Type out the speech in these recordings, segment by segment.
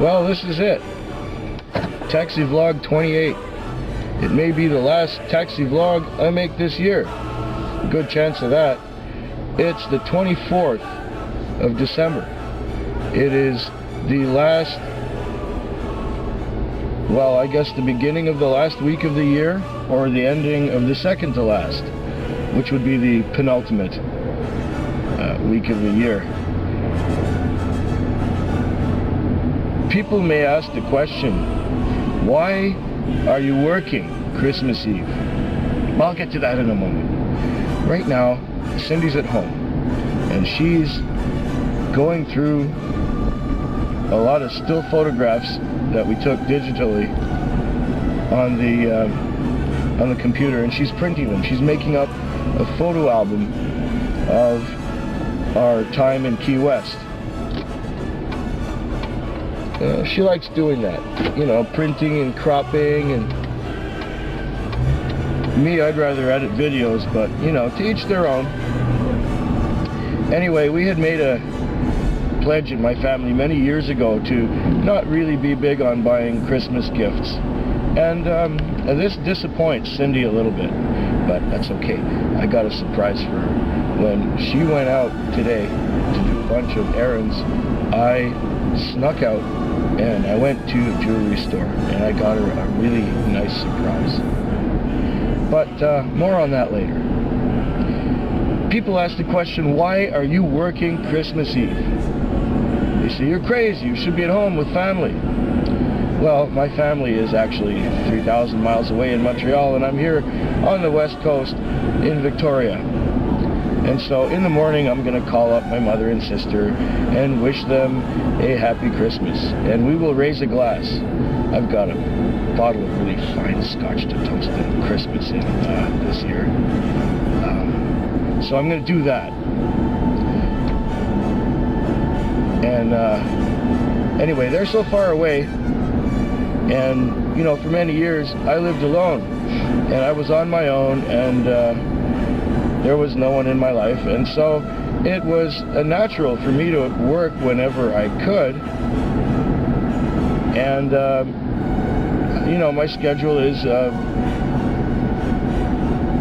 Well, this is it. Taxi Vlog 28. It may be the last taxi vlog I make this year. Good chance of that. It's the 24th of December. It is the last, well, I guess the beginning of the last week of the year, or the ending of the second to last, which would be the penultimate week of the year. People may ask the question, why are you working Christmas Eve? Well, I'll get to that in a moment. Right now, Cindy's at home, and she's going through a lot of still photographs that we took digitally on the computer, and she's printing them. She's making up a photo album of our time in Key West. She likes doing that, you know, printing and cropping, and me, I'd rather edit videos, but, you know, to each their own. Anyway, we had made a pledge in my family many years ago to not really be big on buying Christmas gifts. And this disappoints Cindy a little bit, but that's okay. I got a surprise for her. When she went out today to do a bunch of errands, I snuck out and I went to a jewelry store and I got her a really nice surprise. But more on that later. People ask the question, why are you working Christmas Eve? They say, you're crazy, you should be at home with family. Well, my family is actually 3,000 miles away in Montreal, and I'm here on the west coast in Victoria. And so in the morning, I'm going to call up my mother and sister and wish them a happy Christmas. And we will raise a glass. I've got a bottle of really fine scotch to toast the Christmas in this year. So I'm going to do that. And anyway, they're so far away. And, you know, for many years, I lived alone. And I was on my own, and there was no one in my life, and so it was natural for me to work whenever I could. And you know, my schedule is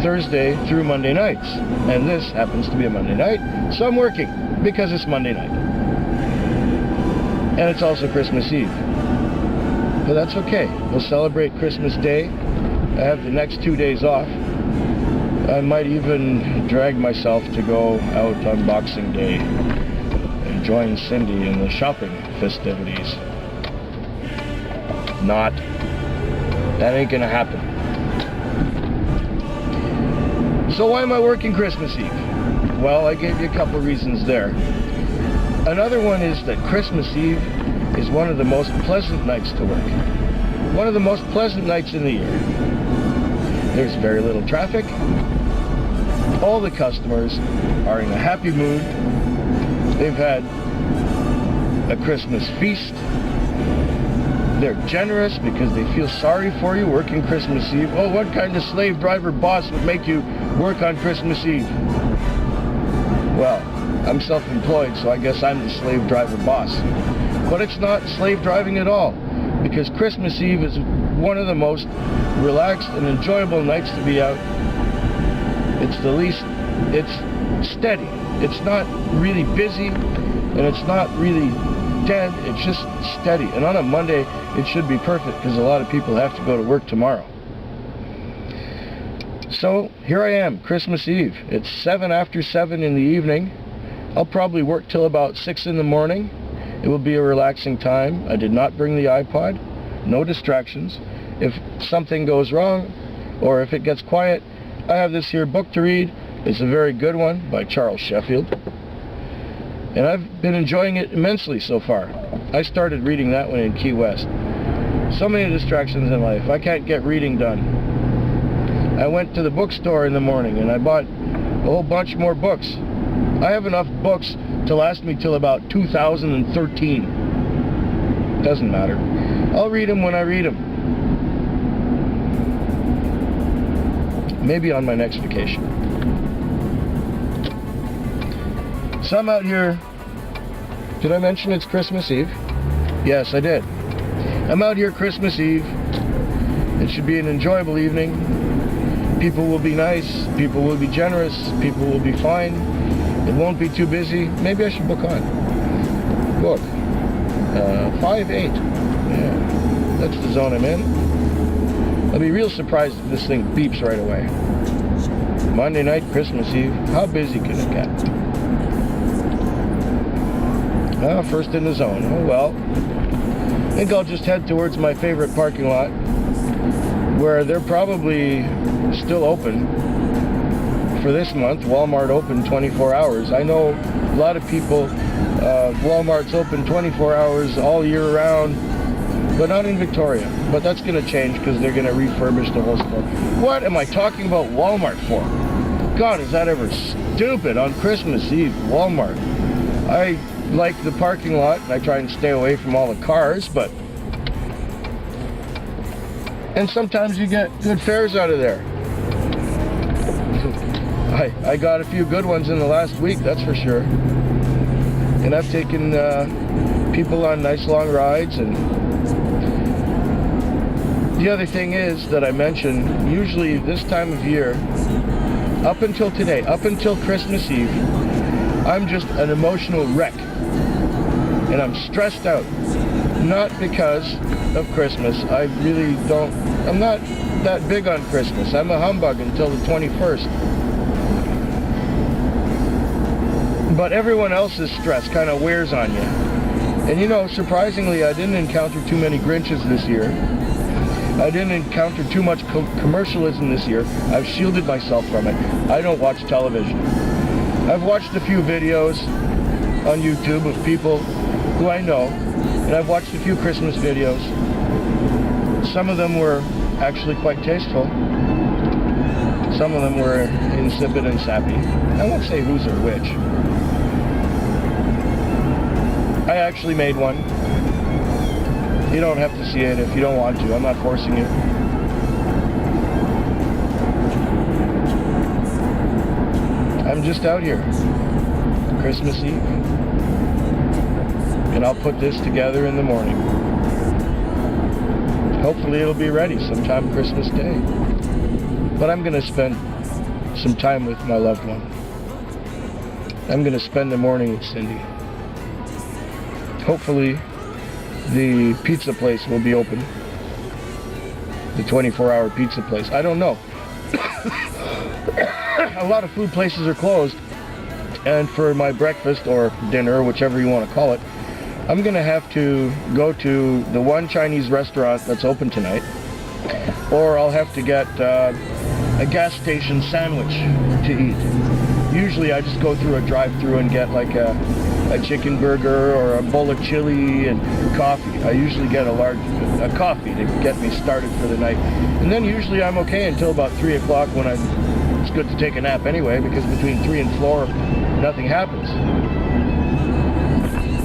Thursday through Monday nights, and this happens to be a Monday night, so I'm working because it's Monday night, and it's also Christmas Eve. But that's okay. We'll celebrate Christmas Day. I have the next 2 days off. I might even drag myself to go out on Boxing Day and join Cindy in the shopping festivities. Not. That ain't gonna happen. So why am I working Christmas Eve? Well, I gave you a couple reasons there. Another one is that Christmas Eve is one of the most pleasant nights to work. One of the most pleasant nights in the year. There's very little traffic. All the customers are in a happy mood. They've had a Christmas feast. They're generous because they feel sorry for you working Christmas Eve. Oh, what kind of slave driver boss would make you work on Christmas Eve? Well, I'm self-employed, so I guess I'm the slave driver boss. But it's not slave driving at all, because Christmas Eve is one of the most relaxed and enjoyable nights to be out. It's the least, it's steady. It's not really busy, and it's not really dead. It's just steady. And on a Monday, it should be perfect, because a lot of people have to go to work tomorrow. So here I am, Christmas Eve. It's 7 after 7 in the evening. I'll probably work till about 6 in the morning. It will be a relaxing time. I did not bring the iPod. No distractions. If something goes wrong, or if it gets quiet, I have this here book to read. It's a very good one by Charles Sheffield. And I've been enjoying it immensely so far. I started reading that one in Key West. So many distractions in life. I can't get reading done. I went to the bookstore in the morning and I bought a whole bunch more books. I have enough books to last me till about 2013. Doesn't matter. I'll read them when I read them. Maybe on my next vacation. So I'm out here. Did I mention it's Christmas Eve? Yes, I did. I'm out here Christmas Eve. It should be an enjoyable evening. People will be nice. People will be generous. People will be fine. It won't be too busy. Maybe I should book on. Book. 5-8. Yeah, that's the zone I'm in. I'll be real surprised if this thing beeps right away. Monday night, Christmas Eve. How busy can it get? Well, first in the zone. Oh well. I think I'll just head towards my favorite parking lot, where they're probably still open for this month. Walmart open 24 hours. I know a lot of people, Walmart's open 24 hours all year round, but not in Victoria. But that's going to change because they're going to refurbish the whole store. What am I talking about Walmart for? God, is that ever stupid on Christmas Eve, Walmart? I like the parking lot, and I try and stay away from all the cars, but... And sometimes you get good fares out of there. I got a few good ones in the last week, that's for sure. And I've taken people on nice long rides. And the other thing is that I mentioned, usually this time of year, up until today, up until Christmas Eve, I'm just an emotional wreck. And I'm stressed out. Not because of Christmas. I really don't, I'm not that big on Christmas. I'm a humbug until the 21st. But everyone else's stress kind of wears on you. And you know, surprisingly, I didn't encounter too many Grinches this year. I didn't encounter too much commercialism this year. I've shielded myself from it. I don't watch television. I've watched a few videos on YouTube of people who I know, and I've watched a few Christmas videos. Some of them were actually quite tasteful. Some of them were insipid and sappy. I won't say whose or which. I actually made one. You don't have to see it if you don't want to. I'm not forcing you. I'm just out here. Christmas Eve. And I'll put this together in the morning. Hopefully it'll be ready sometime Christmas Day. But I'm going to spend some time with my loved one. I'm going to spend the morning with Cindy. Hopefully the pizza place will be open. The 24-hour pizza place. I don't know. A lot of food places are closed. And for my breakfast or dinner, whichever you want to call it, I'm going to have to go to the one Chinese restaurant that's open tonight. Or I'll have to get a gas station sandwich to eat. Usually I just go through a drive-thru and get like a chicken burger or a bowl of chili and coffee. I usually get a coffee to get me started for the night. And then usually I'm okay until about 3 o'clock when it's good to take a nap anyway, because between 3 and 4 nothing happens.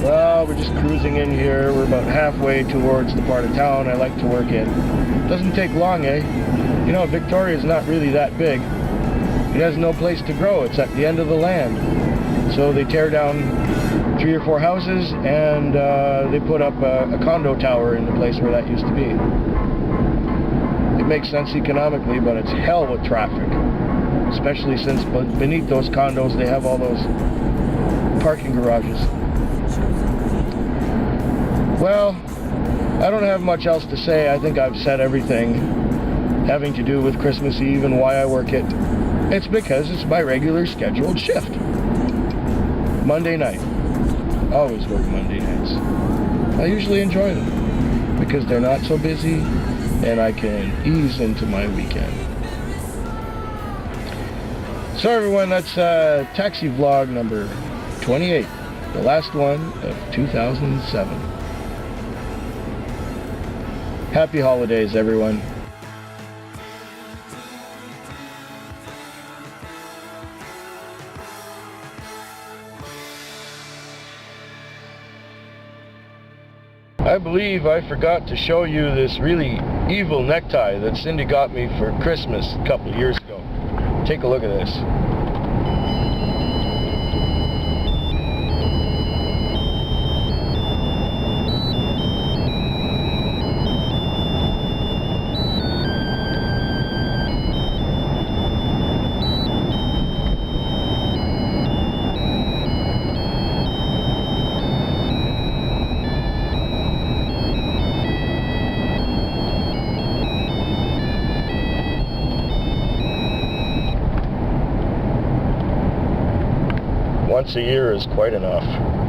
Well, we're just cruising in here. We're about halfway towards the part of town I like to work in. Doesn't take long, eh? You know, Victoria's not really that big. It has no place to grow. It's at the end of the land. So they tear down 3 or 4 houses and they put up a condo tower in the place where that used to be. It makes sense economically, but it's hell with traffic. Especially since beneath those condos they have all those parking garages. Well, I don't have much else to say. I think I've said everything having to do with Christmas Eve and why I work it. It's because it's my regular scheduled shift. Monday night. Always work Monday nights. I usually enjoy them because they're not so busy and I can ease into my weekend. So everyone, that's taxi vlog number 28, the last one of 2007. Happy holidays, everyone. I believe I forgot to show you this really evil necktie that Cindy got me for Christmas a couple of years ago. Take a look at this. once a year is quite enough.